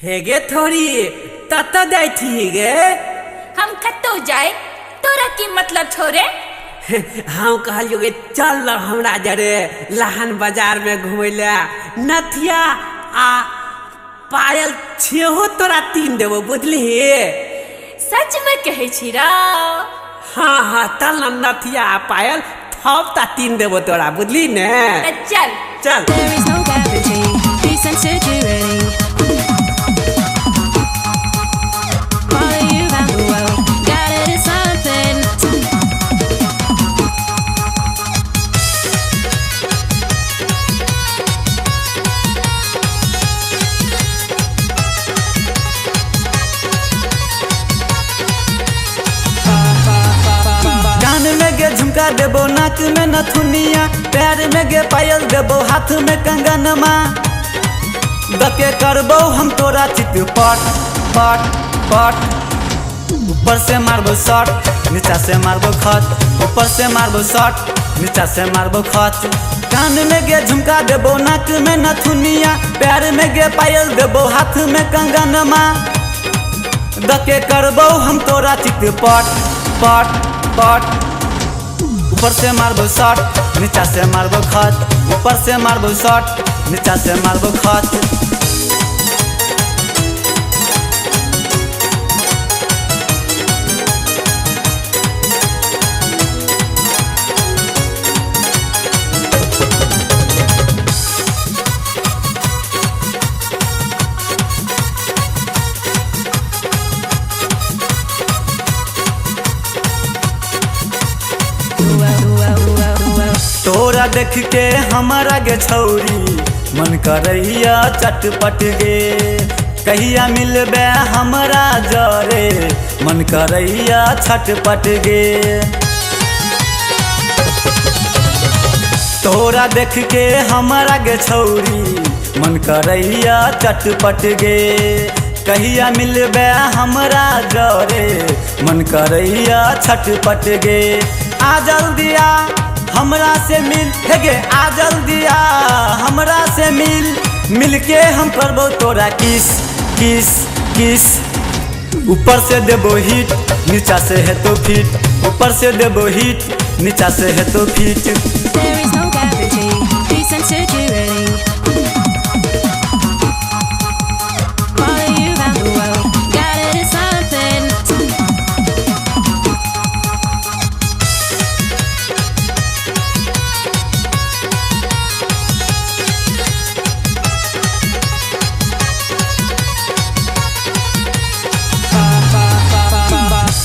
हेगे थोड़ी तत दैठी गे हम कतो जाए तोरा की मतलब छोरे। हम कहलियो गे चल हमरा जरे लहन बाजार में घुमैले नथिया आ पायल छेहो तोरा 3 देबो बुझली। सच में कहे छी रा। हाँ हाँ चल नथिया आ पायल थप ता 3 देबो तोरा बुझली ने। चल चल। There is no guarantee, peace and security. Follow you around the world, gotta do something. कान में गे झुमका देबो, नाक में नथुनिया, पैर में गे पायल देबो, हाथ में कंगनमा। दके करबो हम तोरा चित पट पट पट। ऊपर से मारबो शॉट, नीचा से मारबो खत। ऊपर से मारबो शॉट, नीचा से मारबो खत। कान में गे झुमका देबो, नाक में नथुनिया, पैर में गे पायल देबो, हाथ में कंगनमा। दके करबो हम तोरा चित पट पट पट। ऊपर से मारबो शॉट, नीचा से मारबो खत। ऊपर से मारबो शॉट, नीचा से मारबो खत। तोरा देख के हमारा गे छौरी मन करैया चटपट गे। कहिया मिलबे हमरा जरे मन करैया छटपट गे। तोरा देख के हमारा गे छौरी मन करैया चटपट गे। कहिया मिलबे हमरा जरे मन करैया छटपट गे। आ जल्दी आ हमरा से मिल, हे गे आ जल्दी आ हमरा से मिल। मिलके हम करबो तोरा किस किस किस। ऊपर से देबो हिट, नीचा से है तो फिट। ऊपर से देबो हिट, नीचा से है तो feet. There is no guarantee, peace and security. Follow you around the world, gotta do something.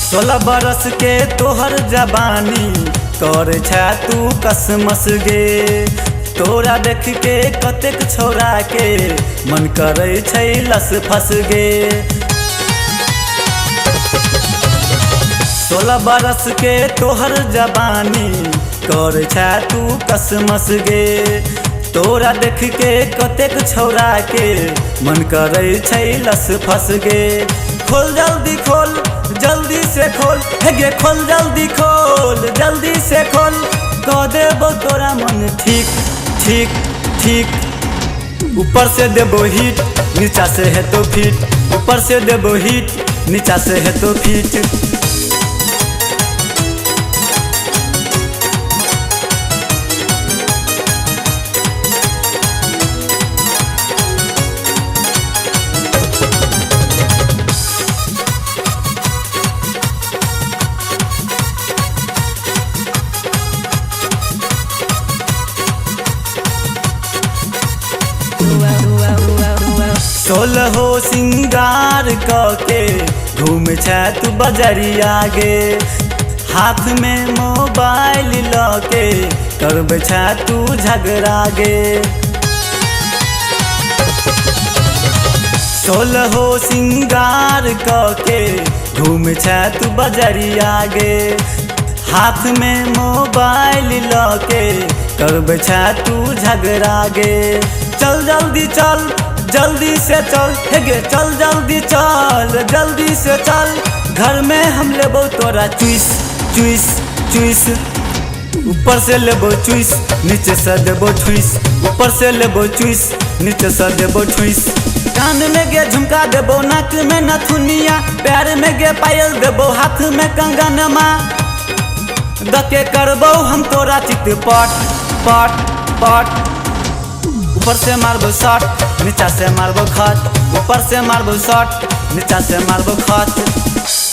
सोलह बरस के तोहर जवानी कर छा तू कसमस गे। तोरा देख के कतेक छोरा के मन करे छै लस फस गे। 16 बरस के तोहर जवानी कर छा तू कसमस गे। तोरा देख के कतेक छोरा के मन करे छै लस फस गे। खोल जल्दी खोल, जल्दी से खोल, हे गे खोल जल्दी खोल, जल्दी से खोल। कह देबो तोरा मन ठीक ठीक ठीक। ऊपर से देबो हिट, नीचा से है तो फिट। ऊपर से देबो हिट, नीचा से है तो फिट। सोलहो सिंगार के घूम छा तू बजरिया गे। हाथ में मोबाइल लके करब छा तू झगड़ा गे। सोलहो सिंगार के घूम छा तू बजरिया गे। हाथ में मोबाइल लके करब छा तू झगड़ा गे। चल जल्दी चल, जल्दी से चल, हे गे चल जल्दी चल, जल्दी से चल। घर में हम लेबो तोरा चुइस चुइस चुइस। ऊपर से लेबो चुइस नीचे से देबो ठुइस, ऊपर से लेबो चुइस नीचे से देबो ठुइस। कान में गे झुमका देबो, नाक में नथुनिया, पैर में गे पायल देबो, हाथ में कंगनमा। दके करबो हम तोरा चित पट पट पट। ऊपर से मारबो शॉट नीचा से मारबो खत, ऊपर से मारबो शॉट नीचा से मारबो खत।